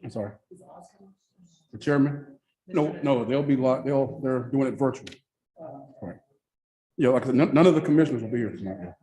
I'm sorry. The chairman? No, they'll be locked. They're doing it virtually. Right. Yeah, like I said, none of the commissioners will be here tonight. Yeah.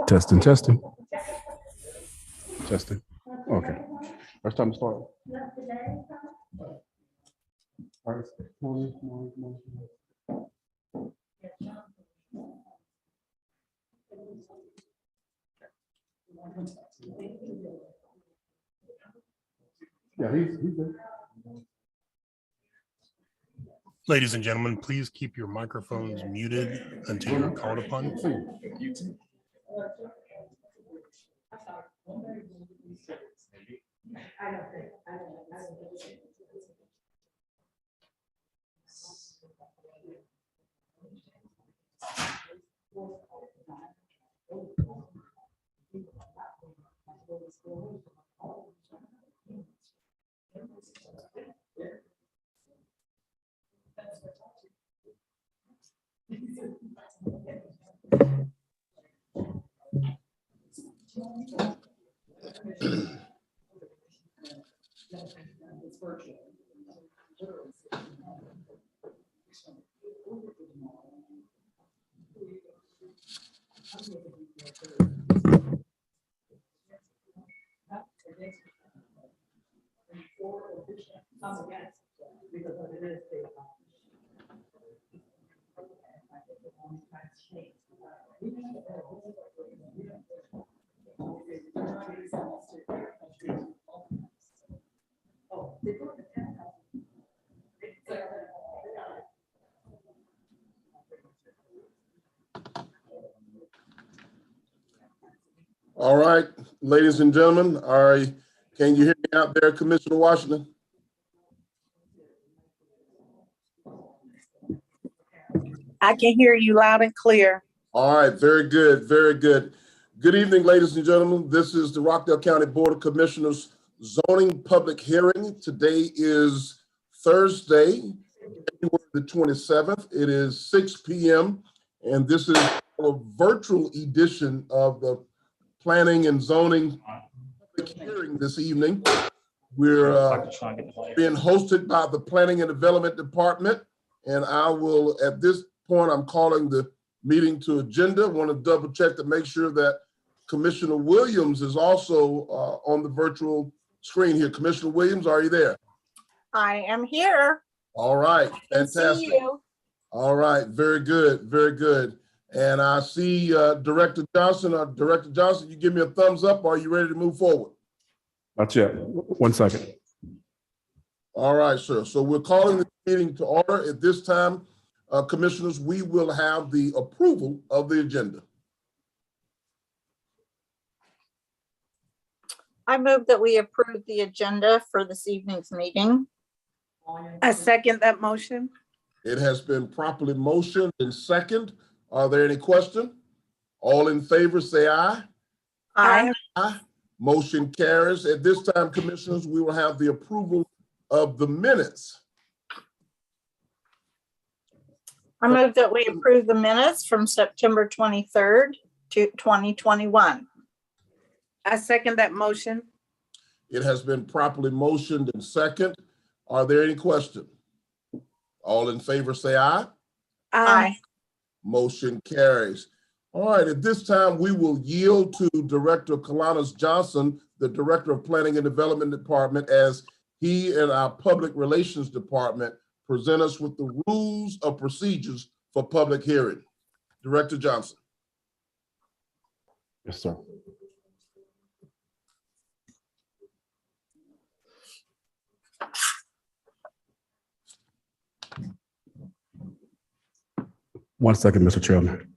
Testing, testing. Testing. Okay. First time to start. All right, come on. Yeah, he's good. Ladies and gentlemen, please keep your microphones muted until you're called upon. All right, ladies and gentlemen, can you hear me out there, Commissioner Washington? I can hear you loud and clear. All right, very good, very good. Good evening, ladies and gentlemen. This is the Rockdale County Board of Commissioners zoning public hearing. Today is Thursday, January the 27th. It is 6 p.m. and this is a virtual edition of the Planning and Zoning public hearing this evening. We're being hosted by the Planning and Development Department, and I will, at this point, I'm calling the meeting to agenda. I want to double check to make sure that Commissioner Williams is also on the virtual screen here. Commissioner Williams, are you there? I am here. All right, fantastic. See you. All right, very good, very good. And I see Director Johnson. Director Johnson, you give me a thumbs up. Are you ready to move forward? Not yet. 1 second. All right, sir. So we're calling the meeting to order. At this time, commissioners, we will have the approval of the agenda. I move that we approve the agenda for this evening's meeting. I second that motion. It has been properly motioned and second. Are there any questions? All in favor, say aye. Aye. Aye. Motion carries. At this time, commissioners, we will have the approval of the minutes. I move that we approve the minutes from September 23rd to 2021. I second that motion. It has been properly motioned and second. Are there any questions? All in favor, say aye. Aye. Motion carries. All right, at this time, we will yield to Director Kalanis Johnson, the Director of Planning and Development Department, as he and our Public Relations Department present us with the rules of procedures for public hearing. Director Johnson. Yes, sir. One second, Mr. Chairman.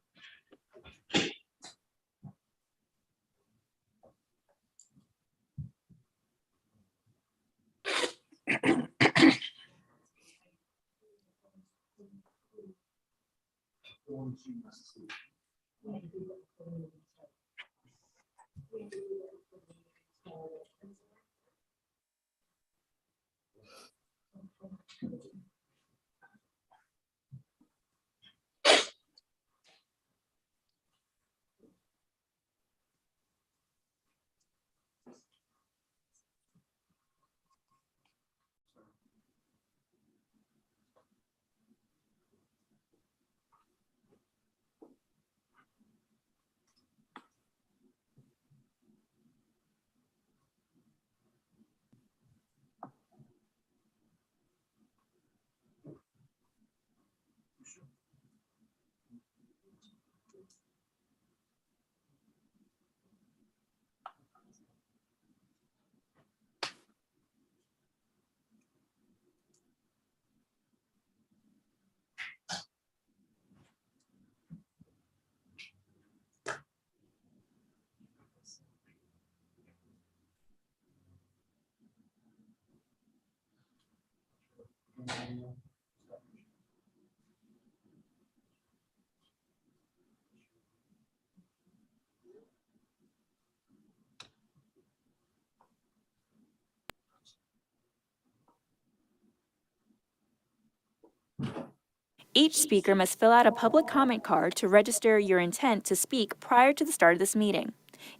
Each speaker must fill out a public comment card to register your intent to speak prior to the start of this meeting.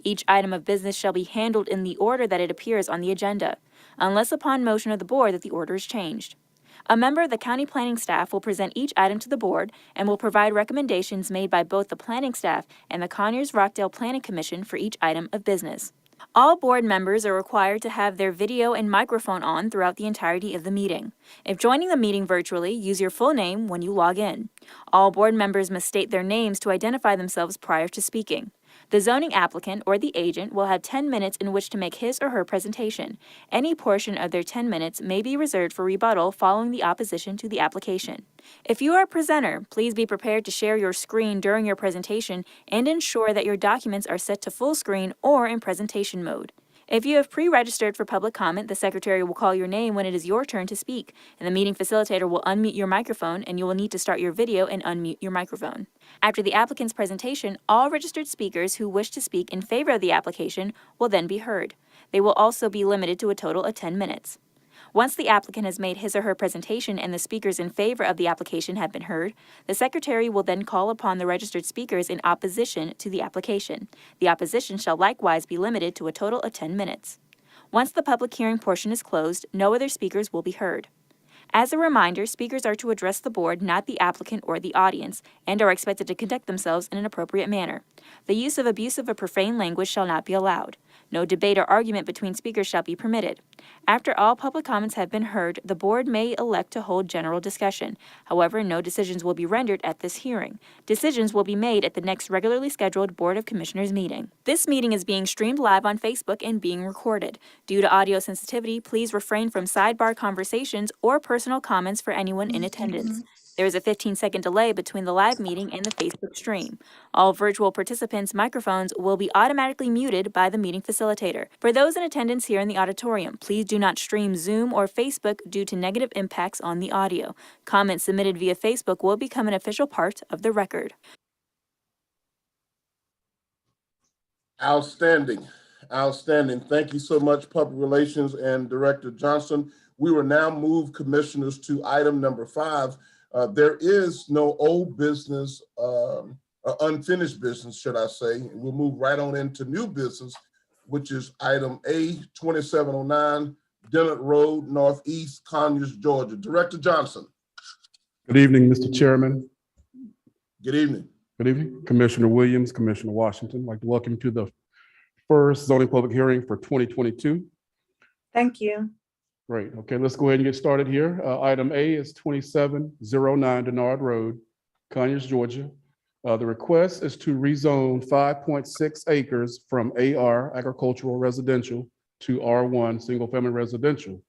Each item of business shall be handled in the order that it appears on the agenda, unless upon motion of the board that the order is changed. A member of the county planning staff will present each item to the board and will provide recommendations made by both the planning staff and the Conyers-Rockdale Planning Commission for each item of business. All board members are required to have their video and microphone on throughout the entirety of the meeting. If joining the meeting virtually, use your full name when you log in. All board members must state their names to identify themselves prior to speaking. The zoning applicant or the agent will have 10 minutes in which to make his or her presentation. Any portion of their 10 minutes may be reserved for rebuttal following the opposition to the application. If you are a presenter, please be prepared to share your screen during your presentation and ensure that your documents are set to full screen or in presentation mode. If you have pre-registered for public comment, the secretary will call your name when it is your turn to speak, and the meeting facilitator will unmute your microphone, and you will need to start your video and unmute your microphone. After the applicant's presentation, all registered speakers who wish to speak in favor of the application will then be heard. They will also be limited to a total of 10 minutes. Once the applicant has made his or her presentation and the speakers in favor of the application have been heard, the secretary will then call upon the registered speakers in opposition to the application. The opposition shall likewise be limited to a total of 10 minutes. Once the public hearing portion is closed, no other speakers will be heard. As a reminder, speakers are to address the board, not the applicant or the audience, and are expected to conduct themselves in an appropriate manner. The use of abusive or profane language shall not be allowed. No debate or argument between speakers shall be permitted. After all public comments have been heard, the board may elect to hold general discussion. However, no decisions will be rendered at this hearing. Decisions will be made at the next regularly scheduled Board of Commissioners meeting. This meeting is being streamed live on Facebook and being recorded. Due to audio sensitivity, please refrain from sidebar conversations or personal comments for anyone in attendance. There is a 15-second delay between the live meeting and the Facebook stream. All virtual participants' microphones will be automatically muted by the meeting facilitator. For those in attendance here in the auditorium, please do not stream Zoom or Facebook due to negative impacts on the audio. Comments submitted via Facebook will become an official part of the record. Outstanding. Outstanding. Thank you so much, Public Relations and Director Johnson. We will now move commissioners to item number 5. There is no old business, unfinished business, should I say. We'll move right on into new business, which is item A, 2709 Dennett Road, Northeast, Conyers, Georgia. Director Johnson. Good evening, Mr. Chairman. Good evening. Good evening, Commissioner Williams, Commissioner Washington. I'd like to welcome you to the first zoning public hearing for 2022. Thank you. Great. Okay, let's go ahead and get started here. Item A is 2709 Dennett Road, Conyers, Georgia. The request is to rezone 5.6 acres from AR, agricultural residential, to R1, single family residential.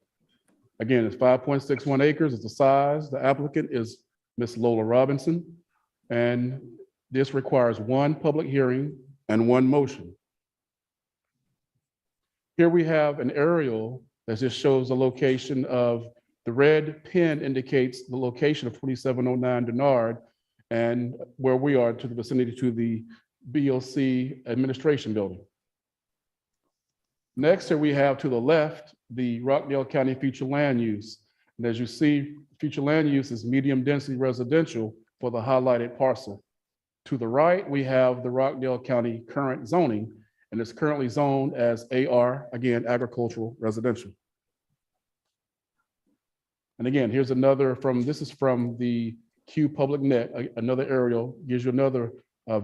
Again, it's 5.61 acres. It's the size. The applicant is Ms. Lola Robinson, and this requires one public hearing and one motion. Here we have an aerial that just shows the location of, the red pin indicates the location of 2709 Dennett and where we are to the vicinity to the BOC administration building. Next, here we have to the left, the Rockdale County future land use. And as you see, future land use is medium density residential for the highlighted parcel. To the right, we have the Rockdale County current zoning, and it's currently zoned as AR, again, agricultural residential. And again, here's another this is from the Q Public Net, another aerial, gives you another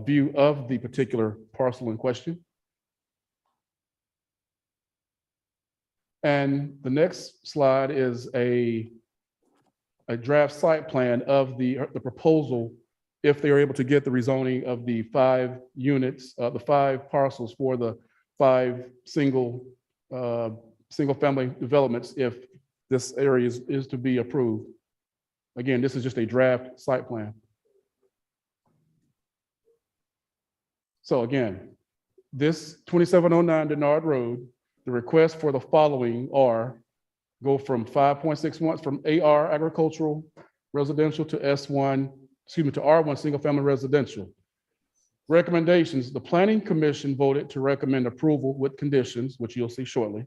view of the particular parcel in question. And the next slide is a draft site plan of the proposal if they are able to get the rezoning of the 5 units, the 5 parcels for the 5 single family developments, if this area is to be approved. Again, this is just a draft site plan. So again, this 2709 Dennett Road, the request for the following are go from 5.6 months from AR agricultural residential to to R1 single family residential. Recommendations, the Planning Commission voted to recommend approval with conditions, which you'll see shortly.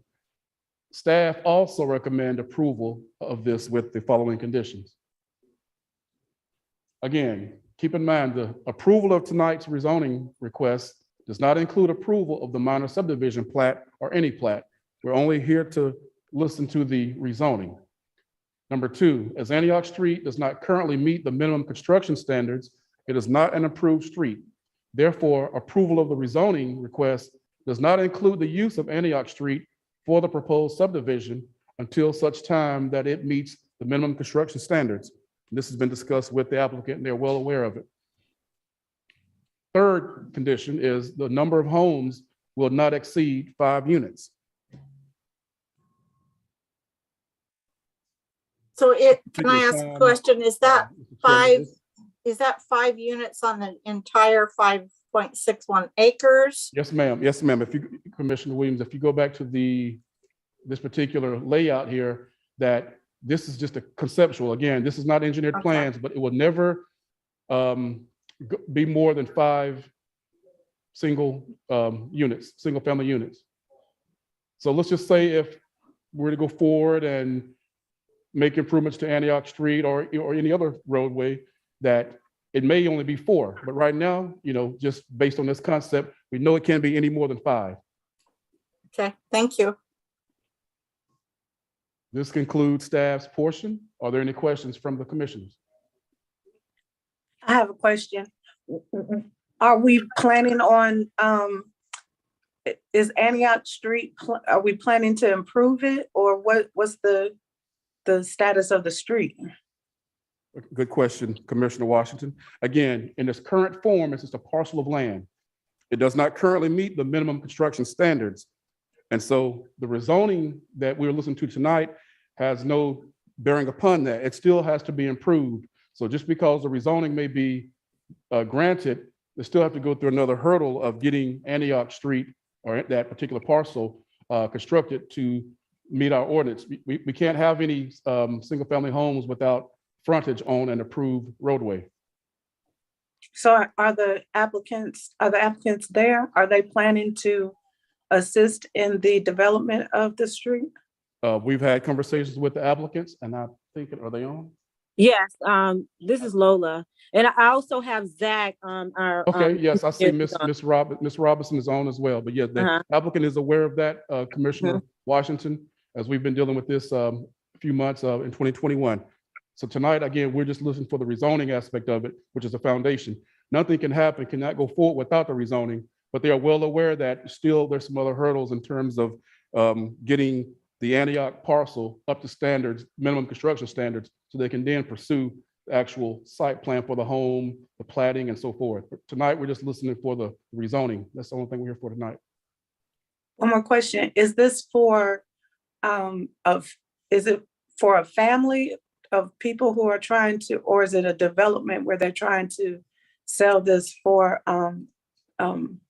Staff also recommend approval of this with the following conditions. Again, keep in mind the approval of tonight's rezoning request does not include approval of the minor subdivision plat or any plat. We're only here to listen to the rezoning. Number two, as Antioch Street does not currently meet the minimum construction standards, it is not an approved street. Therefore, approval of the rezoning request does not include the use of Antioch Street for the proposed subdivision until such time that it meets the minimum construction standards. This has been discussed with the applicant and they're well aware of it. Third condition is the number of homes will not exceed 5 units. So can I ask a question? Is that is that 5 units on the entire 5.61 acres? Yes, ma'am. Yes, ma'am. If you, Commissioner Williams, if you go back to this particular layout here, that this is just a conceptual. Again, this is not engineered plans, but it will never be more than 5 single family units. So let's just say if we're to go forward and make improvements to Antioch Street or any other roadway, that it may only be 4. But right now, just based on this concept, we know it can't be any more than 5. Okay, thank you. This concludes staff's portion. Are there any questions from the commissioners? I have a question. Are we planning on, is Antioch Street, are we planning to improve it, or what's the status of the street? Good question, Commissioner Washington. Again, in its current form, it's just a parcel of land. It does not currently meet the minimum construction standards. And so the rezoning that we're listening to tonight has no bearing upon that. It still has to be improved. So just because the rezoning may be granted, they still have to go through another hurdle of getting Antioch Street or that particular parcel constructed to meet our ordinance. We can't have any single family homes without frontage on an approved roadway. So are the applicants there? Are they planning to assist in the development of the street? We've had conversations with the applicants and I think, are they on? Yes, this is Lola, and I also have Zach. Okay, yes, I see Miss Robinson is on as well, but yeah, the applicant is aware of that, Commissioner Washington, as we've been dealing with this few months in 2021. So tonight, again, we're just looking for the rezoning aspect of it, which is the foundation. Nothing can happen, cannot go forward without the rezoning, but they are well aware that still there's some other hurdles in terms of getting the Antioch parcel up to standards, minimum construction standards, so they can then pursue the actual site plan for the home, the platting and so forth. But tonight, we're just listening for the rezoning. That's the only thing we're here for tonight. One more question. Is this for, is it for a family of people who are trying to, or is it a development where they're trying to sell this for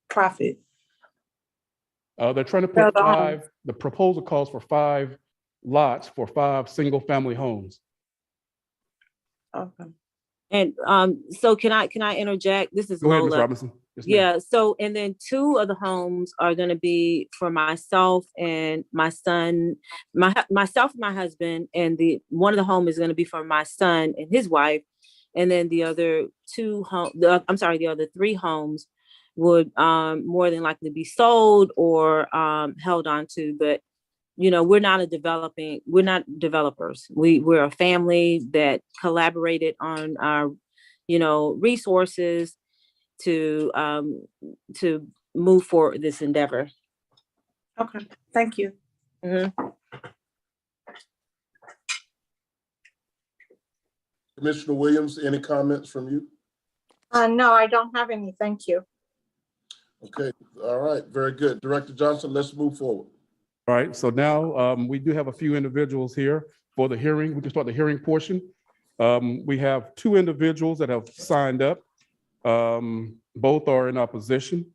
profit? They're trying to put 5, the proposal calls for 5 lots for 5 single family homes. Okay. And so can I interject? This is Go ahead, Ms. Lola. Robinson. Yes, ma'am. Yeah, so and then 2 of the homes are going to be for myself and my son, myself and my husband, and one of the home is going to be for my son and his wife, and then the other 3 homes would more than likely be sold or held on to. But we're not developers. We're a family that collaborated on our resources to move forward this endeavor. Okay, thank you. Commissioner Williams, any comments from you? No, I don't have any. Thank you. Okay, all right, very good. Director Johnson, let's move forward. All right, so now we do have a few individuals here for the hearing. We can start the hearing portion. We have 2 individuals that have signed up. Both are in opposition.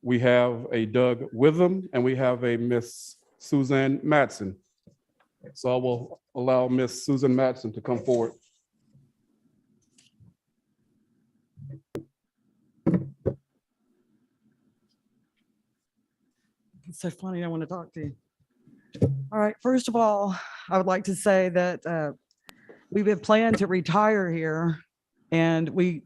We have a Doug Witham and we have a Miss Suzanne Matson. So I will allow Miss Susan Matson to come forward. It's so funny. I want to talk to you. All right. First of all, I would like to say that we've been planning to retire here, and we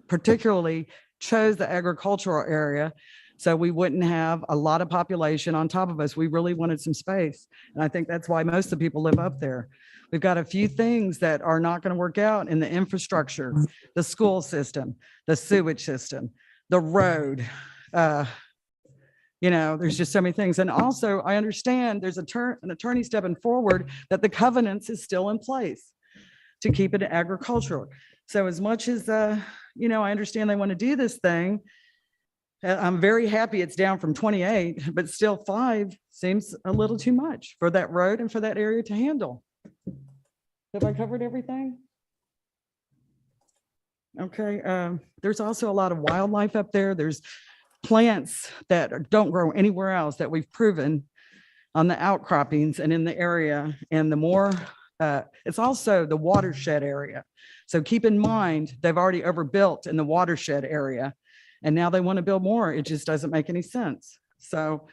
particularly chose the agricultural area so we wouldn't have a lot of population on top of us. We really wanted some space, and I think that's why most of the people live up there. We've got a few things that are not going to work out in the infrastructure, the school system, the sewage system, the road. You know, there's just so many things. And also, I understand there's an attorney stepping forward that the covenants is still in place to keep it agricultural. So as much as, you know, I understand they want to do this thing, I'm very happy it's down from 28, but still 5 seems a little too much for that road and for that area to handle. Have I covered everything? Okay. There's also a lot of wildlife up there. There's plants that don't grow anywhere else that we've proven on the outcroppings and in the area. And the more, it's also the watershed area. So keep in mind, they've already overbuilt in the watershed area, and now they want to build more. It just doesn't make any sense. So,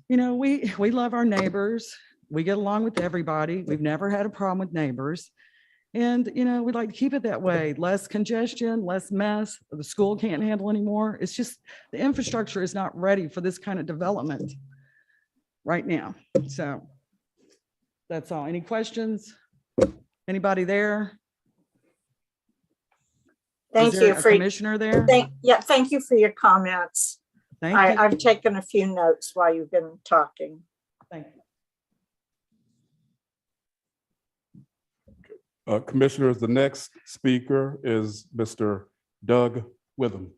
you know, we love our neighbors. We get along with everybody. We've never had a problem with neighbors. And, you know, we'd like to keep it that way. Less congestion, less mess. The school can't handle anymore. It's just the infrastructure is not ready for this kind of development right now. So that's all. Any questions? Anybody there? Thank Is there you a for, commissioner there? thank you for your comments. Thank you. I've taken a few notes while you've been talking. Thank you. Commissioners, the next speaker is Mr. Doug Witham.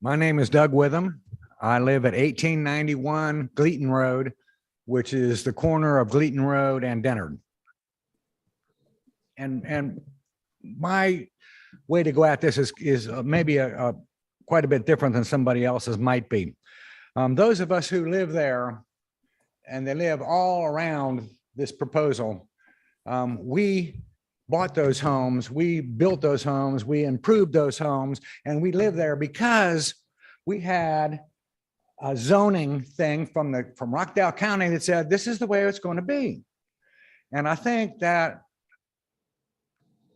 My name is Doug Witham. I live at 1891 Gleaton Road, which is the corner of Gleaton Road and Dennard. And my way to go at this is maybe quite a bit different than somebody else's might be. Those of us who live there, and they live all around this proposal, we bought those homes, we built those homes, we improved those homes, and we live there because we had a zoning thing from Rockdale County that said, this is the way it's going to be. And I think that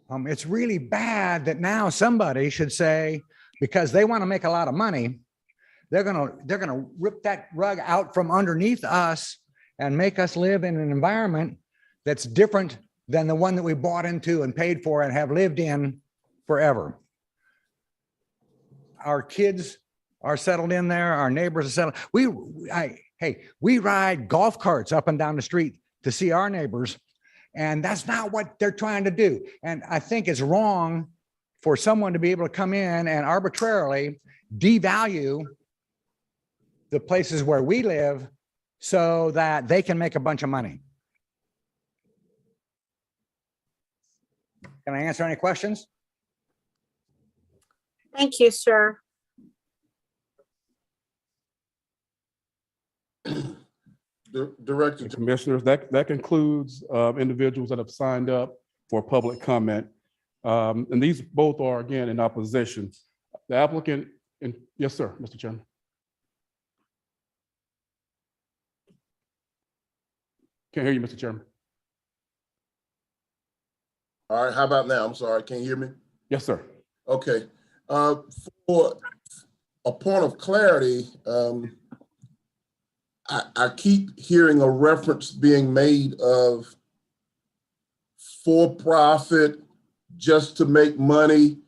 it's really bad that now somebody should say, because they want to make a lot of money, they're gonna rip that rug out from underneath us and make us live in an environment that's different than the one that we bought into and paid for and have lived in forever. Our kids are settled in there. Our neighbors are settled. We ride golf carts up and down the street to see our neighbors, and that's not what they're trying to do. And I think it's wrong for someone to be able to come in and arbitrarily devalue the places where we live so that they can make a bunch of money. Can I answer any questions? Thank you, sir. Director. Commissioners, that concludes individuals that have signed up for public comment. And these both are, again, in opposition. The applicant, and yes, sir, Mr. Chairman. Can't hear you, Mr. Chairman. All right, how about now? I'm sorry, can you hear me? Yes, sir. Okay. For a point of clarity, I keep hearing a reference being made of for-profit just to make money.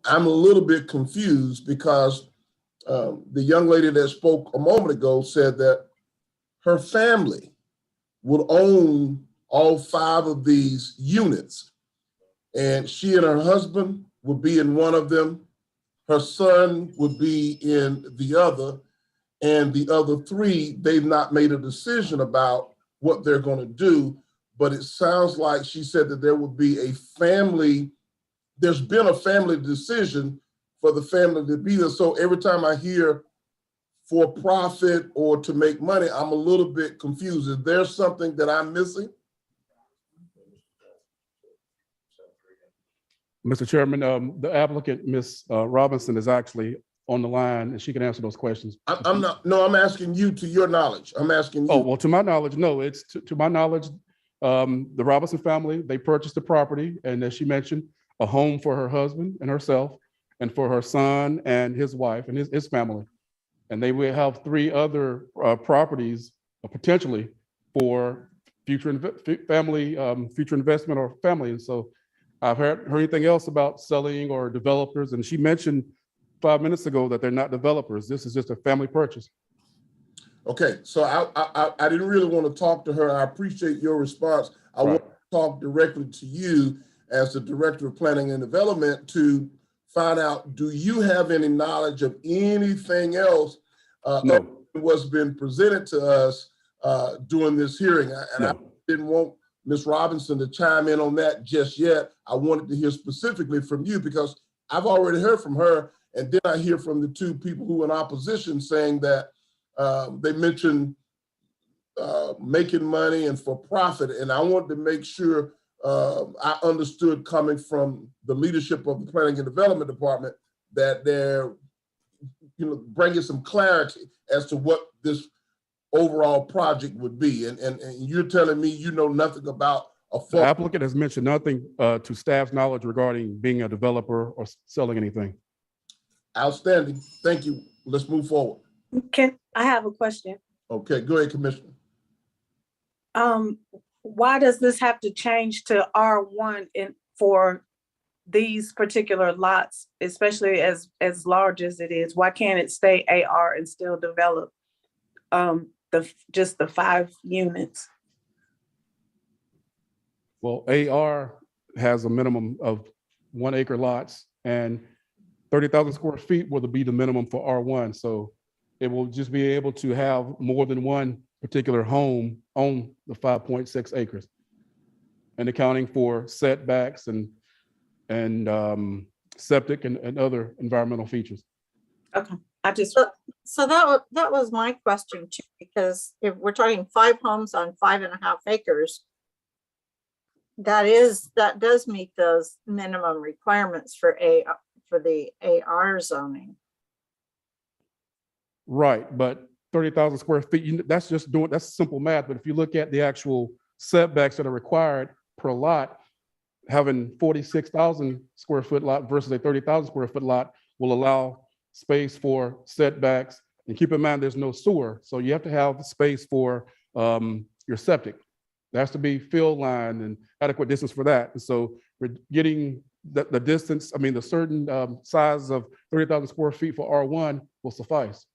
I'm a little bit confused because the young lady that spoke a moment ago said that her family would own all 5 of these units, and she and her husband would be in one of them. Her son would be in the other, and the other 3, they've not made a decision about what they're going to do. But it sounds like she said that there would be a family, there's been a family decision for the family to be there. So every time I hear for profit or to make money, I'm a little bit confused. Is there something that I'm missing? Mr. Chairman, the applicant, Ms. Robinson, is actually on the line and she can answer those questions. I'm not, no, I'm asking you to your knowledge. I'm asking Oh, you. well, to my knowledge, no, it's to my knowledge, the Robinson family, they purchased the property and as she mentioned, a home for her husband and herself and for her son and his wife and his family. And they will have 3 other properties potentially for future future investment or family. And so I've heard anything else about selling or developers. And she mentioned 5 minutes ago that they're not developers. This is just a family purchase. Okay, so I didn't really want to talk to her. I appreciate your response. I want to talk directly to you as the Director of Planning and Development to find out, do you have any knowledge of anything else No. what's been presented to us during this hearing? And I didn't want Ms. Robinson to chime in on that just yet. I wanted to hear specifically from you because I've already heard from her, and then I hear from the 2 people who are in opposition saying that they mentioned making money and for profit. And I wanted to make sure I understood coming from the leadership of the Planning and Development Department that they're, bringing some clarity as to what this overall project would be. And you're telling me you know nothing about The applicant has mentioned nothing to staff's knowledge regarding being a developer or selling anything. Outstanding. Thank you. Let's move forward. I have a question. Okay, go ahead, Commissioner. Why does this have to change to R1 for these particular lots, especially as large as it is? Why can't it stay AR and still develop just the 5 units? Well, AR has a minimum of 1 acre lots and 30,000 square feet will be the minimum for R1. So it will just be able to have more than one particular home on the 5.6 acres and accounting for setbacks and septic and other environmental features. Okay, I just, So that was my question too, because if we're talking 5 homes on 5.5 acres, that does meet those minimum requirements for the AR zoning. Right, but 30,000 square feet, that's simple math. But if you look at the actual setbacks that are required per lot, having 46,000 square foot lot versus a 30,000 square foot lot will allow space for setbacks. And keep in mind, there's no sewer. So you have to have space for your septic. There has to be fill line and adequate distance for that. And so we're getting the distance, the certain size of 30,000 square feet for R1 will suffice.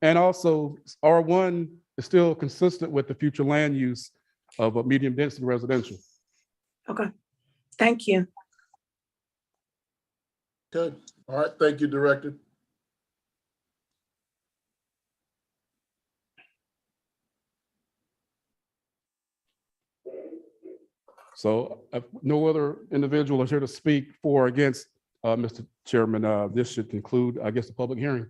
And also R1 is still consistent with the future land use of a medium density residential. okay, thank you. Okay, all right, thank you, Director. So if no other individual is here to speak for or against, Mr. Chairman, this should conclude, I guess, the public hearing.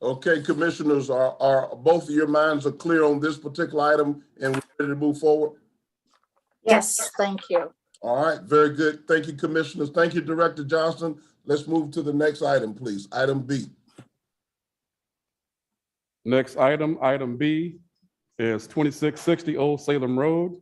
Okay, commissioners, are both of your minds are clear on this particular item and we're ready to move forward? Yes, thank you. All right, very good. Thank you, commissioners. Thank you, Director Johnston. Let's move to the next item, please. Item B. Next item, item B, is 2660 Old Salem Road.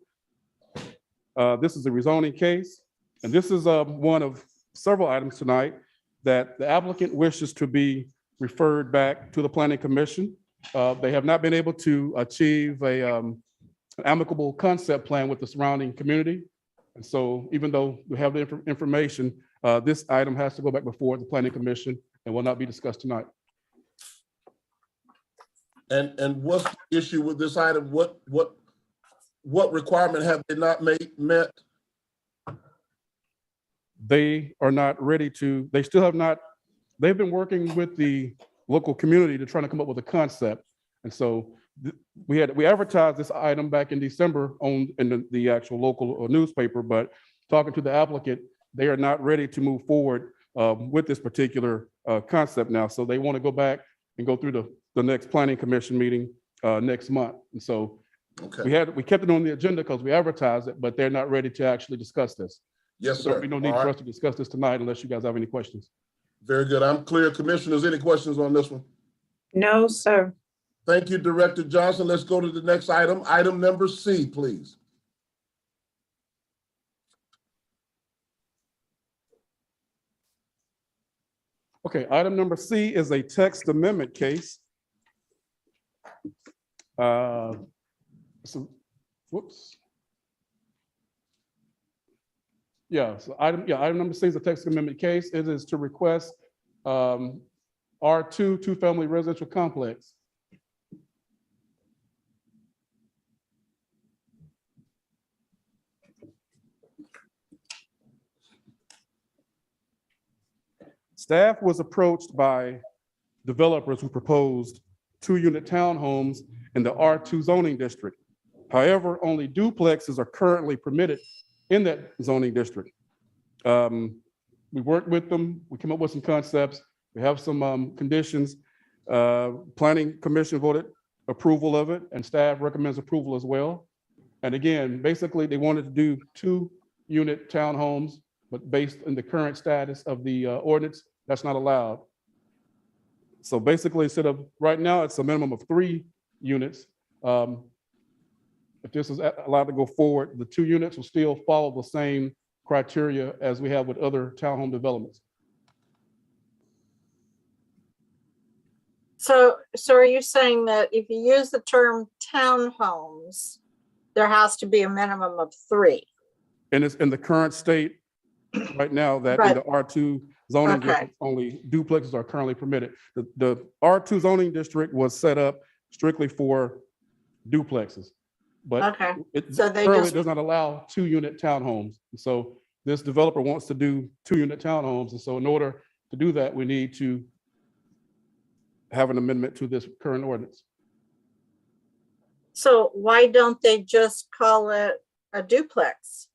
This is a rezoning case, and this is one of several items tonight that the applicant wishes to be referred back to the Planning Commission. They have not been able to achieve an amicable concept plan with the surrounding community. And so even though we have the information, this item has to go back before the Planning Commission and will not be discussed tonight. And what's the issue with this item? What requirement have they not met? They are not ready to, they still have not, they've been working with the local community to try to come up with a concept. And so we advertised this item back in December in the actual local newspaper, but talking to the applicant, they are not ready to move forward with this particular concept now. So they want to go back and go through the next planning commission meeting next month. And so Okay. we kept it on the agenda because we advertised it, but they're not ready to actually discuss this. Yes, So sir. there'll be no need All for right. us to discuss this tonight unless you guys have any questions. Very good. I'm clear. Commissioners, any questions on this one? No, sir. Thank you, Director Johnson. Let's go to the next item. Item number C, please. Okay, item number C is a text amendment case. Whoops. Yeah, so item number C is a text amendment case. It is to request R2 two-family residential complex. Staff was approached by developers who proposed 2-unit townhomes in the R2 zoning district. However, only duplexes are currently permitted in that zoning district. We worked with them. We came up with some concepts. We have some conditions. Planning Commission voted approval of it, and staff recommends approval as well. And again, basically, they wanted to do 2-unit townhomes, but based on the current status of the ordinance, that's not allowed. So basically, instead of, right now, it's a minimum of 3 units. If this is allowed to go forward, the 2 units will still follow the same criteria as we have with other townhome developments. So are you saying that if you use the term townhomes, there has to be a minimum of 3? And it's in the current state right now that in the R2 zoning Okay. district, only duplexes are currently permitted. The R2 zoning district was set up strictly for duplexes. But Okay, it so they currently just- does not allow 2-unit townhomes. So this developer wants to do 2-unit townhomes. And so in order to do that, we need to have an amendment to this current ordinance. So why don't they just call it a duplex?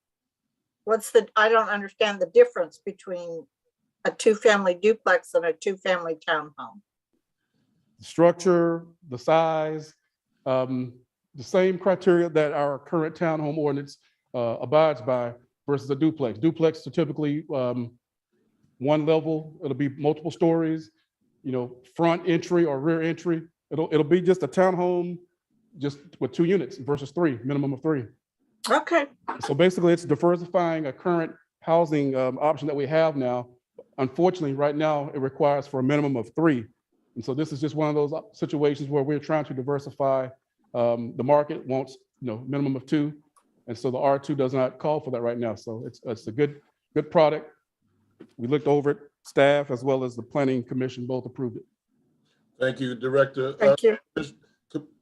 I don't understand the difference between a 2-family duplex and a 2-family townhome. The structure, the size, the same criteria that our current townhome ordinance abides by versus a duplex. Duplex are typically 1 level. It'll be multiple stories, front entry or rear entry. It'll be just a townhome, just with 2 units versus 3, minimum of 3. Okay, So basically, it's diversifying a current housing option that we have now. Unfortunately, right now, it requires for a minimum of 3. And so this is just one of those situations where we're trying to diversify. The market wants, minimum of 2. And so the R2 does not call for that right now. So it's a good product. We looked over it, staff as well as the Planning Commission both approved it. Thank you, Director. thank you.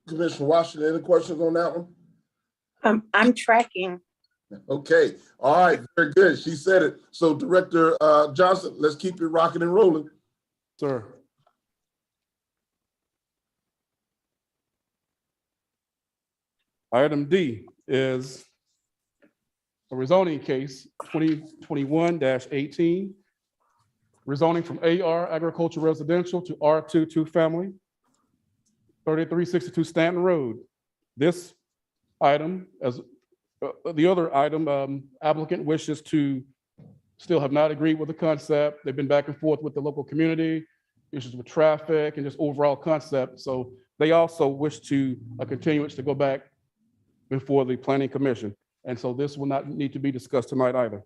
Commissioner Washington, any questions on that one? I'm tracking. Okay, all right, very good. She said it. So Director Johnson, let's keep it rocking and rolling. Sir. Item D is a rezoning case 2021-18, rezoning from AR agricultural residential to R2 2-family, 3362 Stanton Road. This item, as the other item, applicant wishes to still have not agreed with the concept. They've been back and forth with the local community, issues with traffic and just overall concept. So they also wish to a continuance to go back before the Planning Commission. And so this will not need to be discussed tonight either.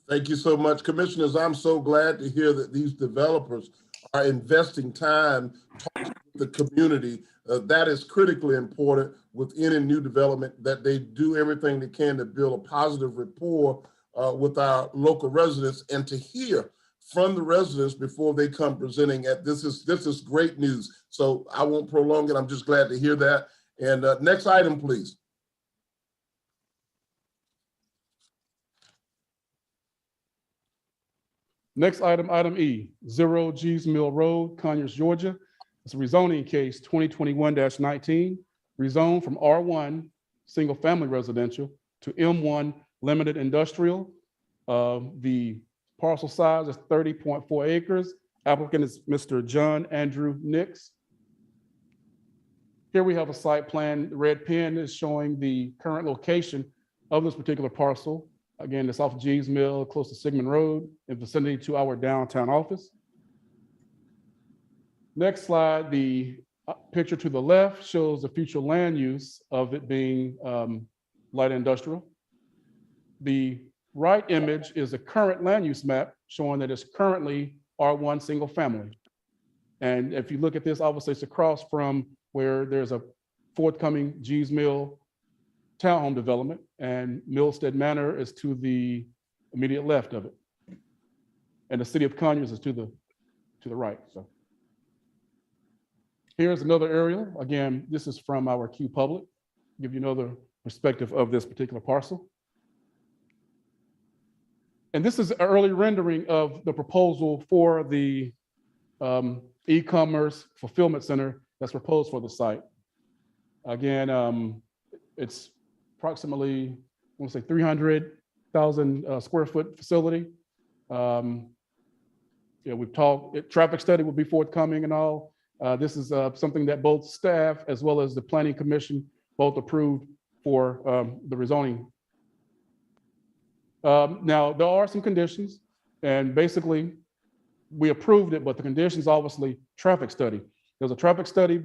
Thank you so much, Commissioners. I'm so glad to hear that these developers are investing time talking with the community. That is critically important with any new development, that they do everything they can to build a positive rapport with our local residents, and to hear from the residents before they come presenting at this is great news. So I won't prolong it. I'm just glad to hear that. And next item, please. Next item, item E, 0 G's Mill Road, Conyers, Georgia. It's a rezoning case 2021-19, rezoned from R1 single family residential to M1 limited industrial. The Parcel size is 30.4 acres. Applicant is Mr. John Andrew Nix. Here we have a site plan. The red pen is showing the current location of this particular parcel. Again, it's off G's Mill, close to Sigmund Road, in vicinity to our downtown office. Next slide, the picture to the left shows the future land use of it being light industrial. The right image is a current land use map showing that it's currently R1 single family. And if you look at this, obviously it's across from where there's a forthcoming G's Mill townhome development, and Millstead Manor is to the immediate left of it. And the city of Conyers is to the right. So here's another aerial. Again, this is from our Q Public. Give you another perspective of this particular parcel. And this is an early rendering of the proposal for the e-commerce fulfillment center that's proposed for the site. Again, it's approximately, I want to say 300,000 square foot facility. We've talked, traffic study will be forthcoming and all. This is something that both staff as well as the Planning Commission both approved for the rezoning. Now, there are some conditions, and basically we approved it, but the conditions obviously traffic study. There's a traffic study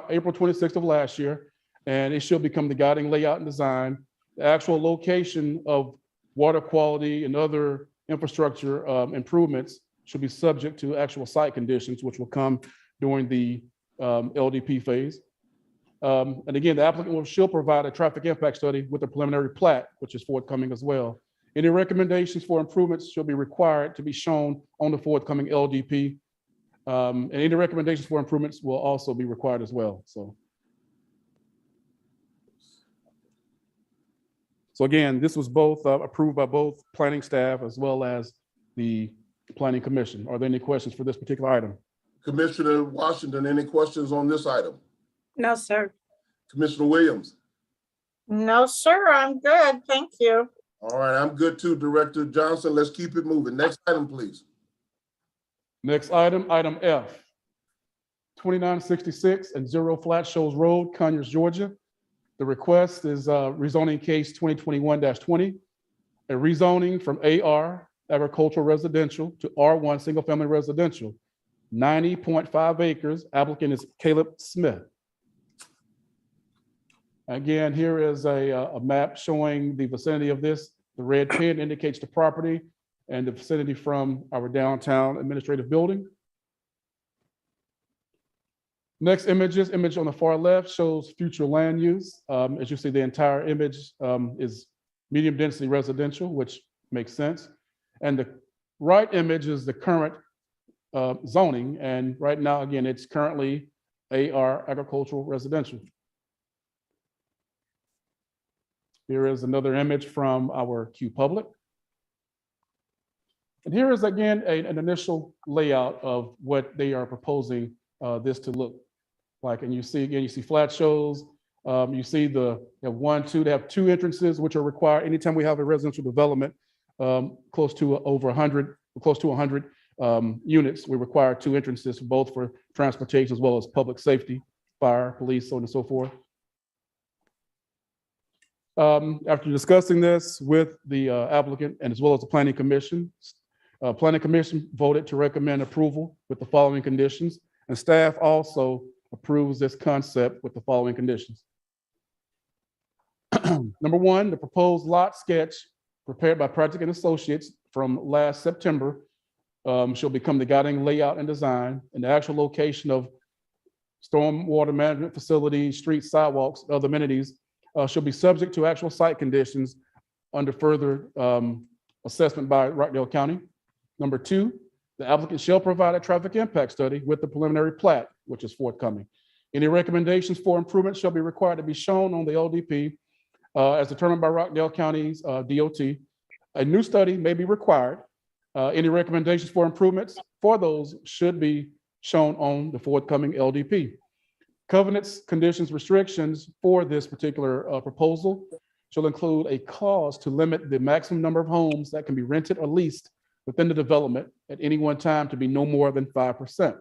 April 26th of last year, and it should become the guiding layout and design. The actual location of water quality and other infrastructure improvements should be subject to actual site conditions, which will come during the LDP phase. And again, the applicant will provide a traffic impact study with a preliminary plat, which is forthcoming as well. Any recommendations for improvements should be required to be shown on the forthcoming LDP. And any recommendations for improvements will also be required as well. So again, this was both approved by both planning staff as well as the Planning Commission. Are there any questions for this particular item? Commissioner Washington, any questions on this item? No, sir. Commissioner Williams? No, sir, I'm good. Thank you. All right, I'm good too, Director Johnson. Let's keep it moving. Next item, please. Next item, item F, 2966 and 0 Flat Shoals Road, Conyers, Georgia. The request is rezoning case 2021-20, a rezoning from AR, agricultural residential, to R1 single family residential, 90.5 acres. Applicant is Caleb Smith. Again, here is a map showing the vicinity of this. The red pin indicates the property and the vicinity from our downtown administrative building. Next image on the far left shows future land use. As you see, the entire image is medium density residential, which makes sense. And the right image is the current zoning. And right now, again, it's currently AR, agricultural residential. Here is another image from our Q Public. And here is again an initial layout of what they are proposing this to look like. And you see, again, you see flat shows. You see they have two entrances, which are required anytime we have a residential development close to 100 units. We require two entrances, both for transportation as well as public safety, fire, police, so on and so forth. After discussing this with the applicant and as well as the Planning Commission, Planning Commission voted to recommend approval with the following conditions, and staff also approves this concept with the following conditions. Number one, the proposed lot sketch prepared by Project and Associates from last September shall become the guiding layout and design, and the actual location of stormwater management facilities, streets, sidewalks, other amenities shall be subject to actual site conditions under further assessment by Rockdale County. Number two, the applicant shall provide a traffic impact study with the preliminary plat, which is forthcoming. Any recommendations for improvements shall be required to be shown on the LDP as determined by Rockdale County's DOT. A new study may be required. Any recommendations for improvements for those should be shown on the forthcoming LDP. Covenants, conditions, restrictions for this particular proposal shall include a clause to limit the maximum number of homes that can be rented or leased within the development at any one time to be no more than 5%.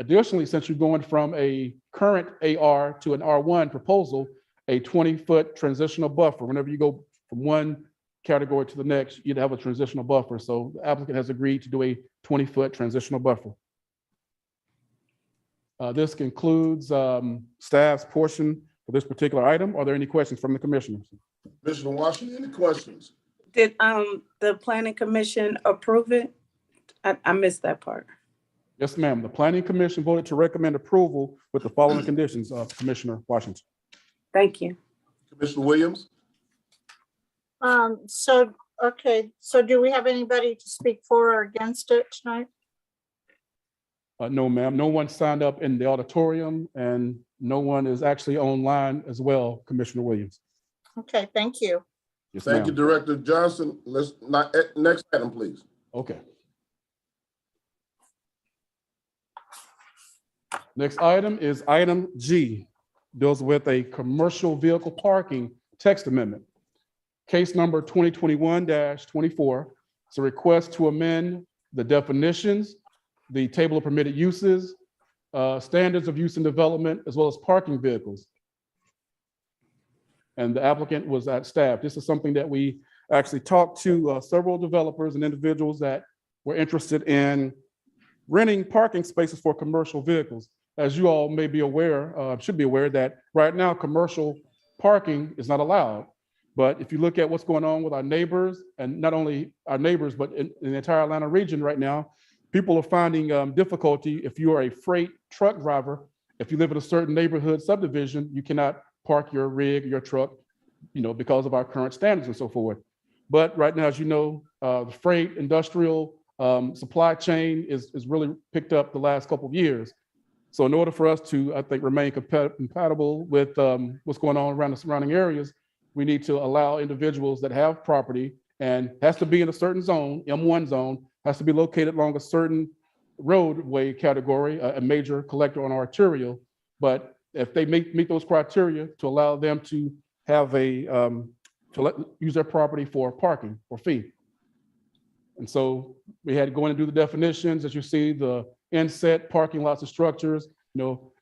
Additionally, since you're going from a current AR to an R1 proposal, a 20-foot transitional buffer, whenever you go from one category to the next, you'd have a transitional buffer. So the applicant has agreed to do a 20-foot transitional buffer. This concludes staff's portion for this particular item. Are there any questions from the commissioners? Commissioner Washington, any questions? Did the planning commission approve it? I missed that part. Yes, ma'am. The Planning Commission voted to recommend approval with the following conditions, Commissioner Washington. Thank you. Commissioner Williams? Okay, so do we have anybody to speak for or against it tonight? No, ma'am. No one signed up in the auditorium and no one is actually online as well, Commissioner Williams. Okay, thank you. Yes, Thank you, ma'am. Director Johnson. Let's not, next item, please. Okay. Next item is item G, deals with a commercial vehicle parking text amendment. Case number 2021-24. It's a request to amend the definitions, the table of permitted uses, standards of use and development, as well as parking vehicles. And the applicant was at staff. This is something that we actually talked to several developers and individuals that were interested in renting parking spaces for commercial vehicles. As you all may be aware, should be aware that right now commercial parking is not allowed. But if you look at what's going on with our neighbors, and not only our neighbors, but in the entire Atlanta region right now, people are finding difficulty. If you are a freight truck driver, if you live in a certain neighborhood subdivision, you cannot park your rig, your truck, because of our current standards and so forth. But right now, as you know, the freight industrial supply chain is really picked up the last couple of years. So in order for us to, I think, remain compatible with what's going on around the surrounding areas, we need to allow individuals that have property and has to be in a certain zone, M1 zone, has to be located along a certain roadway category, a major collector on arterial. But if they meet those criteria, to allow them to have use their property for parking or fee. And so we had to go in and do the definitions. As you see, the inset parking lots and structures,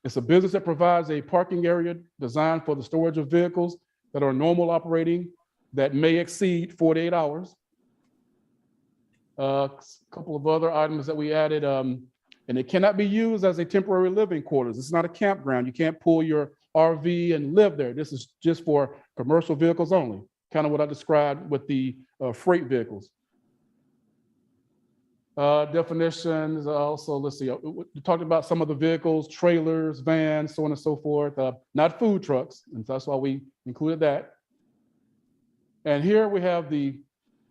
it's a business that provides a parking area designed for the storage of vehicles that are normal operating that may exceed 48 hours. A couple of other items that we added, and it cannot be used as a temporary living quarters. It's not a campground. You can't pull your RV and live there. This is just for commercial vehicles only, kind of what I described with the freight vehicles. Definitions also, let's see, we talked about some of the vehicles, trailers, vans, so on and so forth, not food trucks, and that's why we included that. And here we have the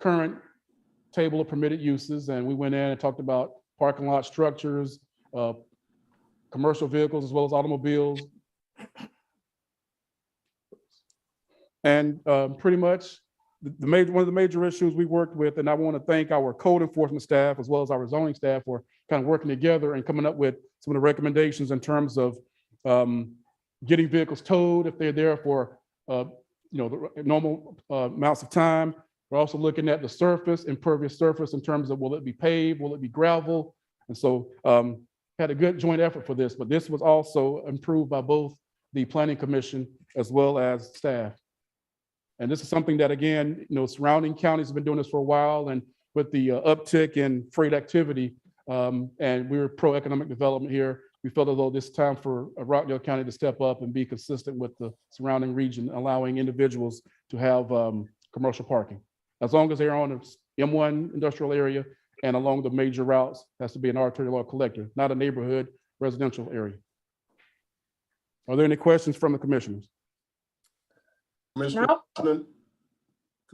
current table of permitted uses, and we went in and talked about parking lot structures, commercial vehicles, as well as automobiles. And pretty much one of the major issues we worked with, and I want to thank our code enforcement staff as well as our zoning staff for kind of working together and coming up with some of the recommendations in terms of getting vehicles towed if they're there for the normal amounts of time. We're also looking at the surface, impervious surface, in terms of will it be paved, will it be gravel? And so had a good joint effort for this, but this was also improved by both the Planning Commission as well as staff. And this is something that, again, surrounding counties have been doing this for a while, and with the uptick in freight activity, and we're pro-economic development here, we felt as though this time for Rockdale County to step up and be consistent with the surrounding region, allowing individuals to have commercial parking. As long as they're on an M1 industrial area and along the major routes, has to be an arterial or collector, not a neighborhood residential area. Are there any questions from the commissioners? Commissioner No. Washington?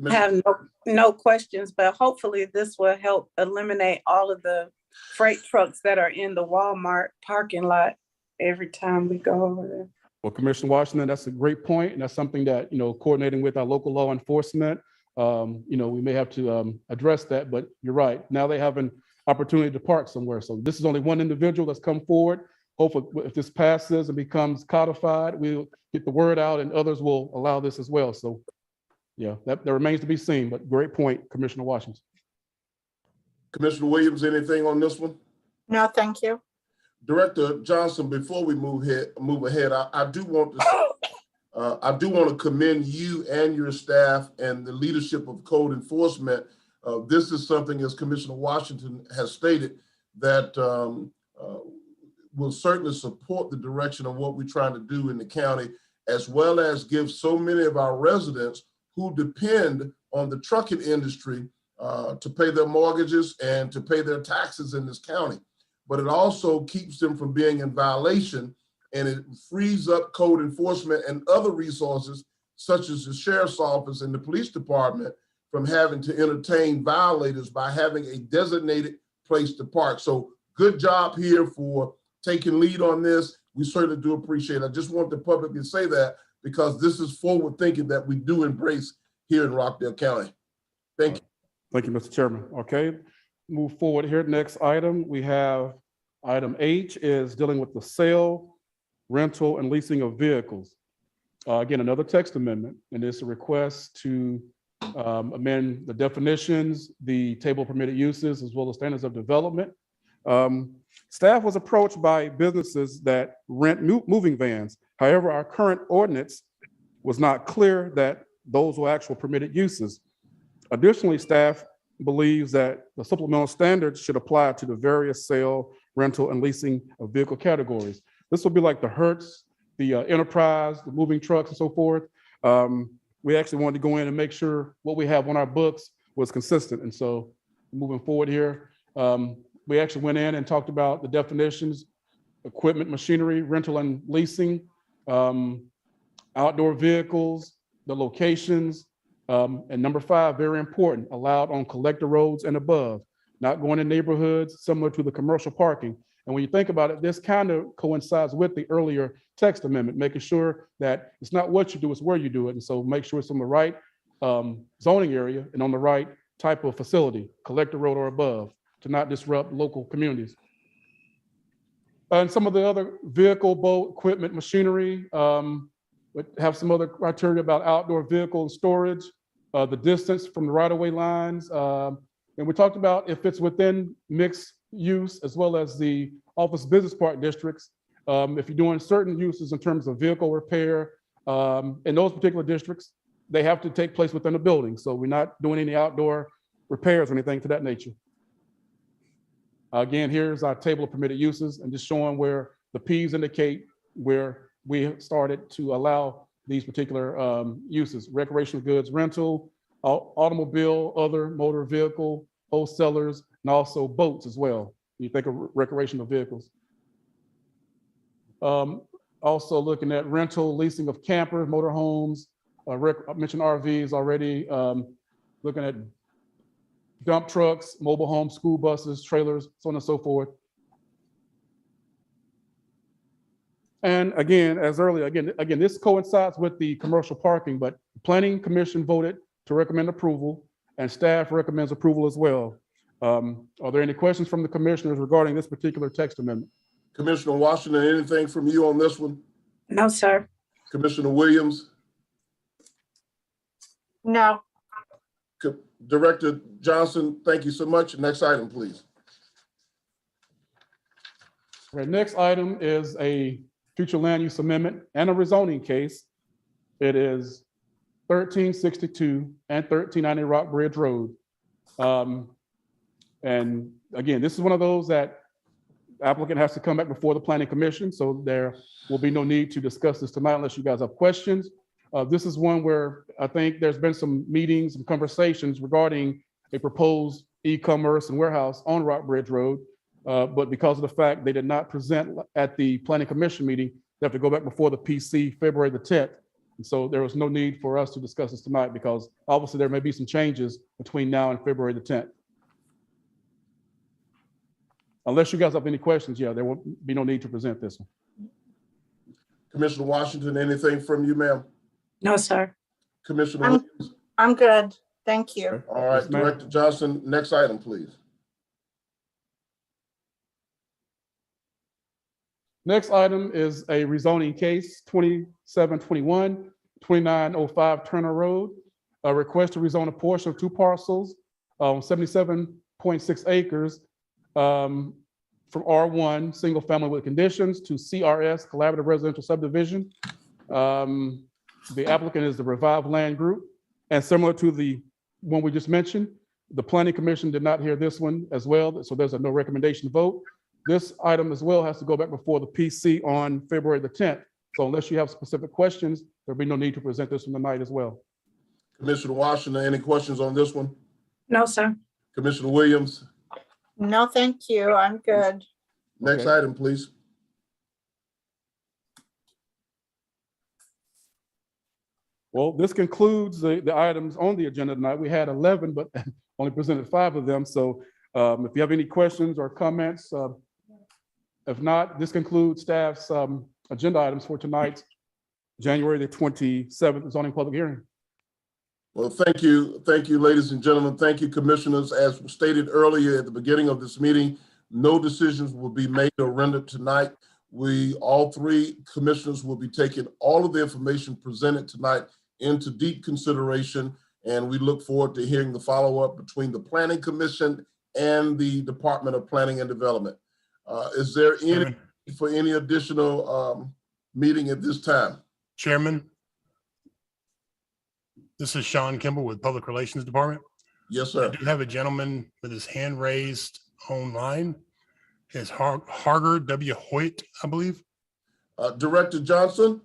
I have no questions, but hopefully this will help eliminate all of the freight trucks that are in the Walmart parking lot every time we go over there. Well, Commissioner Washington, that's a great point, and that's something that, coordinating with our local law enforcement, we may have to address that, but you're right. Now they have an opportunity to park somewhere. So this is only one individual that's come forward. Hopefully, if this passes and becomes codified, we'll get the word out and others will allow this as well. So yeah, that remains to be seen, but great point, Commissioner Washington. Commissioner Williams, anything on this one? No, thank you. Director Johnson, before we move ahead, I do want to commend you and your staff and the leadership of code enforcement. This is something, as Commissioner Washington has stated, that will certainly support the direction of what we're trying to do in the county, as well as give so many of our residents who depend on the trucking industry to pay their mortgages and to pay their taxes in this county. But it also keeps them from being in violation, and it frees up code enforcement and other resources, such as the sheriff's office and the police department, from having to entertain violators by having a designated place to park. So good job here for taking lead on this. We certainly do appreciate it. I just want to publicly say that because this is forward thinking that we do embrace here in Rockdale County. Thank you. Thank you, Mr. Chairman. Okay, move forward here. Next item, we have item H is dealing with the sale, rental, and leasing of vehicles. Again, another text amendment, and it's a request to amend the definitions, the table of permitted uses, as well as standards of development. Staff was approached by businesses that rent moving vans. However, our current ordinance was not clear that those were actual permitted uses. Additionally, staff believes that the supplemental standards should apply to the various sale, rental, and leasing of vehicle categories. This will be like the Hertz, the Enterprise, the moving trucks, and so forth. We actually wanted to go in and make sure what we have on our books was consistent. And so moving forward here, we actually went in and talked about the definitions, equipment, machinery, rental and leasing, outdoor vehicles, the locations, and number 5, very important, allowed on collector roads and above, not going in neighborhoods similar to the commercial parking. And when you think about it, this kind of coincides with the earlier text amendment, making sure that it's not what you do, it's where you do it. And so make sure it's on the right zoning area and on the right type of facility, collector road or above, to not disrupt local communities. And some of the other vehicle, boat, equipment, machinery, would have some other criteria about outdoor vehicle and storage, the distance from the right-of-way lines. And we talked about if it's within mixed use as well as the office business park districts, if you're doing certain uses in terms of vehicle repair, in those particular districts, they have to take place within a building. So we're not doing any outdoor repairs or anything to that nature. Again, here's our table of permitted uses and just showing where the Ps indicate where we started to allow these particular uses: recreational goods rental, automobile, other motor vehicle, wholesalers, and also boats as well. You think of recreational vehicles. Also looking at rental, leasing of campers, motorhomes, I mentioned RVs already, looking at dump trucks, mobile homes, school buses, trailers, so on and so forth. And again, as earlier, again, this coincides with the commercial parking, but the Planning Commission voted to recommend approval and staff recommends approval as well. Are there any questions from the commissioners regarding this particular text amendment? Commissioner Washington, anything from you on this one? No, sir. Commissioner Williams? No, Director Johnson, thank you so much. Next item, please. Okay, next item is a future land use amendment and a rezoning case. It is 1362 and 1390 Rock Bridge Road. And again, this is one of those that the applicant has to come back before the Planning Commission, so there will be no need to discuss this tonight unless you guys have questions. This is one where I think there's been some meetings and conversations regarding a proposed e-commerce and warehouse on Rock Bridge Road. But because of the fact they did not present at the Planning Commission meeting, they have to go back before the PC February the 10th. And so there was no need for us to discuss this tonight because obviously there may be some changes between now and February the 10th. Unless you guys have any questions, yeah, there won't be no need to present this one. Commissioner Washington, anything from you, ma'am? No, sir. Commissioner Williams? I'm good. Thank you. All right, Yes, ma'am. Director Johnson, next item, please. Next item is a rezoning case, 2721, 2905 Turner Road. A request to rezone a portion of 2 parcels on 77 5.6 acres from R1, single family with conditions, to CRS, collaborative residential subdivision. The applicant is the Revived Land Group. And similar to the one we just mentioned, the Planning Commission did not hear this one as well, so there's a no recommendation vote. This item as well has to go back before the PC on February the 10th. So unless you have specific questions, there'll be no need to present this one tonight as well. Commissioner Washington, any questions on this one? No, sir. Commissioner Williams? No, thank you. I'm good. Next Okay. item, please. Well, this concludes the items on the agenda tonight. We had 11, but only presented 5 of them. So if you have any questions or comments, if not, this concludes staff's agenda items for tonight's January the 27th zoning public hearing. Well, thank you, ladies and gentlemen. Thank you, commissioners. As stated earlier at the beginning of this meeting, no decisions will be made or rendered tonight. All 3 commissioners will be taking all of the information presented tonight into deep consideration, and we look forward to hearing the follow-up between the Planning Commission and the Department of Planning and Development. Is there any Chairman, for any additional meeting at this time? Chairman, this is Sean Kimball with Public Relations Department. Yes, I sir. do have a gentleman with his hand raised online. His Harger W. Hoyt, I believe. Director Johnson?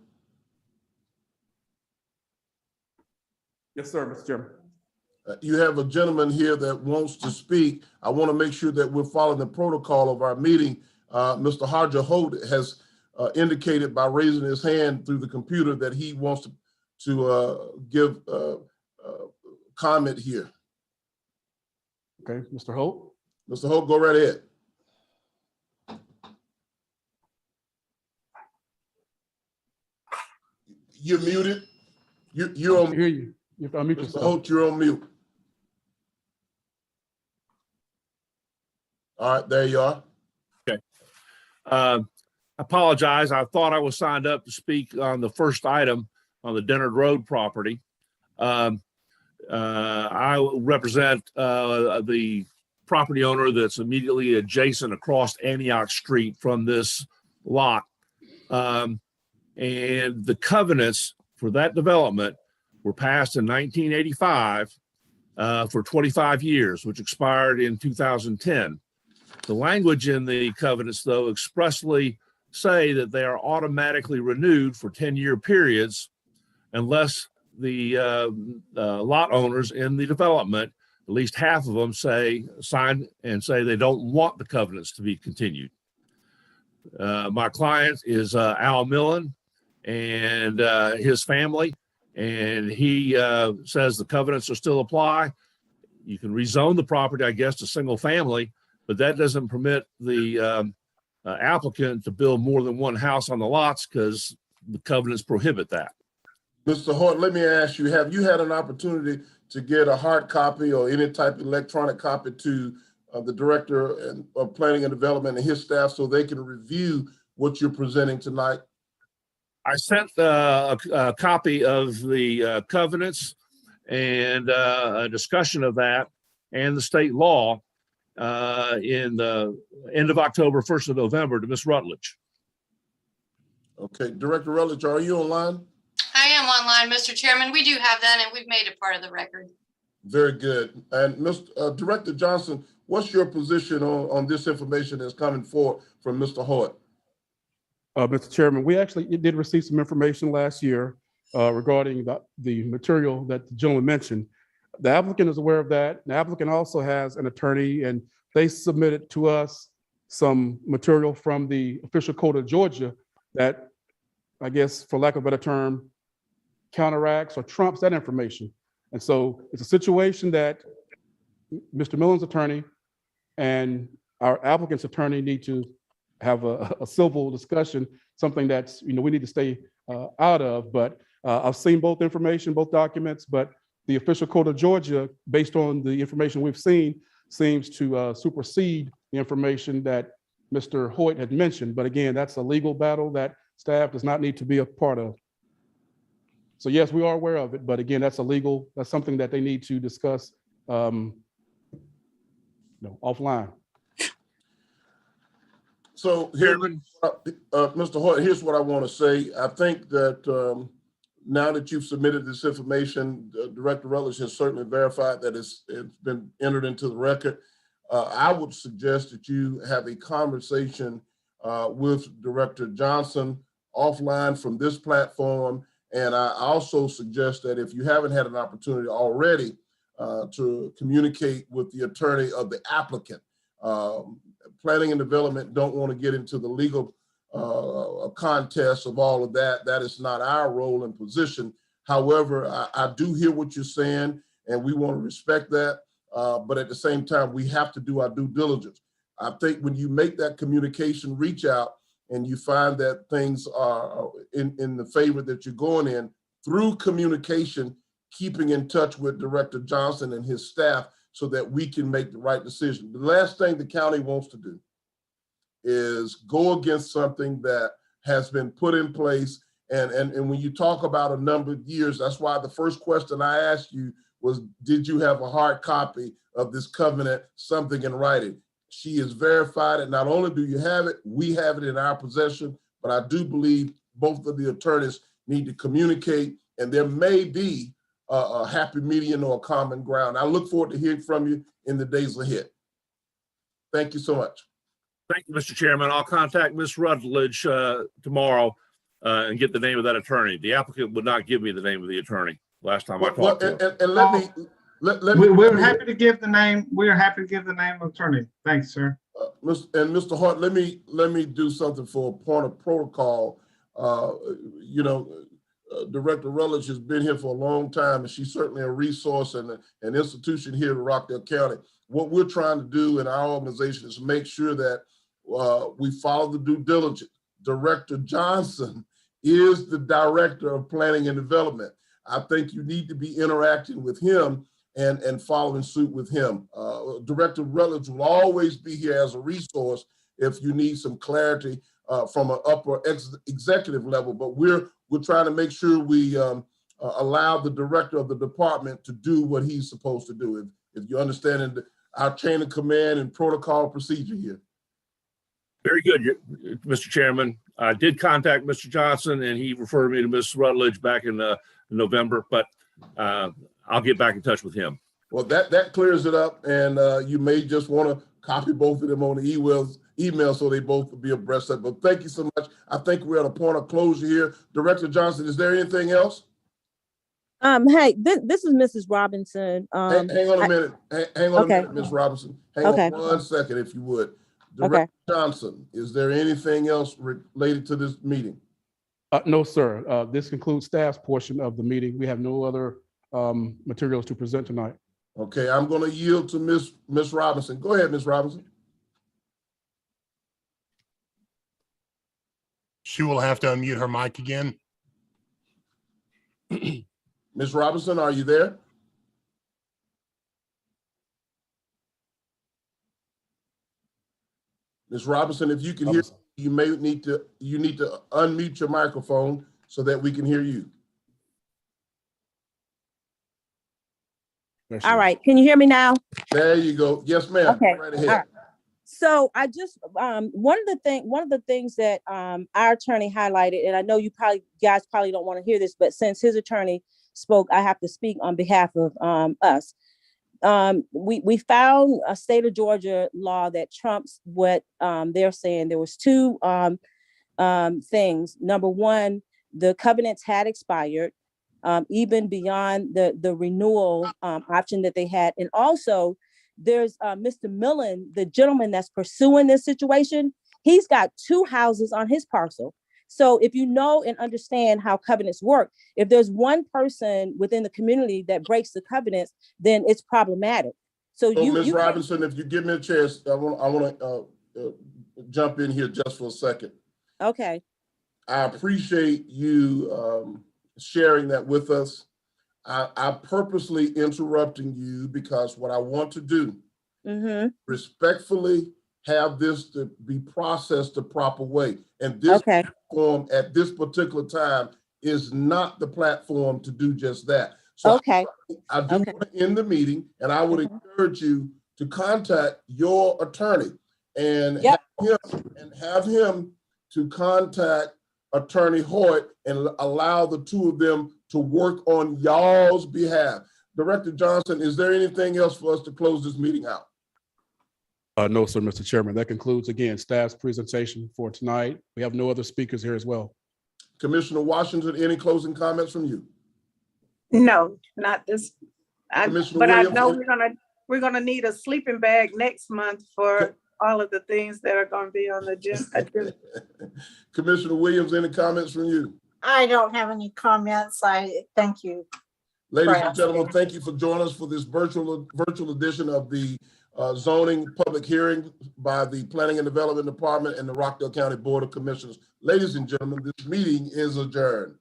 Yes, sir, Mr. Chairman. You have a gentleman here that wants to speak. I want to make sure that we're following the protocol of our meeting. Mr. Harger Holt has indicated by raising his hand through the computer that he wants to give comment here. Okay, Mr. Holt. Mr. Holt, go right ahead. You're muted. You're I on. can hear you. You have to unmute Mr. yourself. Holt, you're on mute. All right, there you are. Apologize. I thought I was signed up to speak on the first item on the Dennard Road property. I represent the property owner that's immediately adjacent across Antioch Street from this lot. And the covenants for that development were passed in 1985 for 25 years, which expired in 2010. The language in the covenants, though, expressly say that they are automatically renewed for 10-year periods unless the lot owners in the development, at least half of them sign and say they don't want the covenants to be continued. My client is Al Millen and his family, and he says the covenants will still apply. You can rezone the property, I guess, to single family, but that doesn't permit the applicant to build more than one house on the lots because the covenants prohibit that. Mr. Holt, let me ask you, have you had an opportunity to get a hard copy or any type of electronic copy to the Director of Planning and Development and his staff so they can review what you're presenting tonight? I sent a copy of the covenants and a discussion of that and the state law in the end of October, 1st of November to Ms. Rutledge. Okay, Director Rutledge, are you online? I am online, Mr. Chairman. We do have that and we've made it part of the record. Very good. And Mr. Director Johnson, what's your position on this information that's coming forward from Mr. Hoyt? Mr. Chairman, we actually did receive some information last year regarding the material that the gentleman mentioned. The applicant is aware of that. The applicant also has an attorney, and they submitted to us some material from the official code of Georgia that, I guess, for lack of a better term, counteracts or trumps that information. And so it's a situation that Mr. Millen's attorney and our applicant's attorney need to have a civil discussion, something that's, we need to stay out of. But I've seen both information, both documents, but the official code of Georgia, based on the information we've seen, seems to supersede the information that Mr. Hoyt had mentioned. But again, that's a legal battle that staff does not need to be a part of. So yes, we are aware of it, but again, that's something that they need to discuss No, offline. So here, Chairman, Mr. Hoyt, here's what I want to say. I think that now that you've submitted this information, Director Rutledge has certainly verified that it's been entered into the record. I would suggest that you have a conversation with Director Johnson offline from this platform. And I also suggest that if you haven't had an opportunity already to communicate with the attorney of the applicant, planning and development don't want to get into the legal contest of all of that. That is not our role and position. However, I do hear what you're saying, and we want to respect that. But at the same time, we have to do our due diligence. I think when you make that communication reach out and you find that things are in the favor that you're going in, through communication, keeping in touch with Director Johnson and his staff so that we can make the right decision. The last thing the county wants to do is go against something that has been put in place. And when you talk about a number of years, that's why the first question I asked you was, did you have a hard copy of this covenant, something in writing? She has verified it. Not only do you have it, we have it in our possession, but I do believe both of the attorneys need to communicate, and there may be a happy median or a common ground. I look forward to hearing from you in the days ahead. Thank you so much. thank you, Mr. Chairman. I'll contact Ms. Rutledge tomorrow and get the name of that attorney. The applicant would not give me the name of the attorney last time I talked to him. And let me. We're happy to give the name. We're happy to give the name of attorney. Thanks, sir. And Mr. Hart, let me do something for a point of protocol. Director Rutledge has been here for a long time, and she's certainly a resource and an institution here in Rockdale County. What we're trying to do in our organization is make sure that we follow the due diligence. Director Johnson is the Director of Planning and Development. I think you need to be interacting with him and following suit with him. Director Rutledge will always be here as a resource if you need some clarity from an upper executive level, but we're trying to make sure we allow the director of the department to do what he's supposed to do. If you understand our chain of command and protocol procedure here. Very good, Mr. Chairman. I did contact Mr. Johnson, and he referred me to Ms. Rutledge back in November, but I'll get back in touch with him. Well, that clears it up, and you may just want to copy both of them on the email so they both will be abreast of it. But thank you so much. I think we're at a point of closure here. Director Johnson, is there anything else? Hey, this is Mrs. Robinson. Hang on a minute. Hang on okay. a minute, Ms. Robinson. Hang Okay. on 1 second, if you would. Director Johnson, is there anything else related to this meeting? No, sir. This concludes staff's portion of the meeting. We have no other materials to present tonight. Okay, I'm going to yield to Ms. Robinson. Go ahead, Ms. Robinson. She will have to unmute her mic again. Ms. Robinson, are you there? Ms. Robinson, if you can hear, you need to unmute your microphone so that we can hear you. All right. Can you hear me now? There you go. Yes, ma'am. Okay. Right ahead. All right. So I just one of the things that our attorney highlighted, and I know you guys probably don't want to hear this, but since his attorney spoke, I have to speak on behalf of us. We found a state of Georgia law that trumps what they're saying. There was two things. Number one, the covenants had expired, even beyond the renewal option that they had. And also there's Mr. Millen, the gentleman that's pursuing this situation. He's got 2 houses on his parcel. So if you know and understand how covenants work, if there's one person within the community that breaks the covenants, then it's problematic. So Ms. Robinson, if you give me a chance, I want to jump in here just for a second. Okay. I appreciate you sharing that with us. I purposely interrupting you because what I want to do, respectfully have this to be processed the proper way. And this platform at this particular time is not the platform to do just that. So I do want to end the meeting, and I would encourage you to contact your attorney and Yep. have him to contact Attorney Hoyt and allow the two of them to work on y'all's behalf. Director Johnson, is there anything else for us to close this meeting out? No, sir, Mr. Chairman. That concludes, again, staff's presentation for tonight. We have no other speakers here as well. Commissioner Washington, any closing comments from you? No, not this. Commissioner But I Williams, know we're gonna need a sleeping bag next month for all of the things that are gonna be on the agenda. Commissioner Williams, any comments from you? I don't have any comments. I thank you. Ladies and Right. gentlemen, thank you for joining us for this virtual edition of the zoning public hearing by the Planning and Development Department and the Rockdale County Board of Commissioners. Ladies and gentlemen, this meeting is adjourned.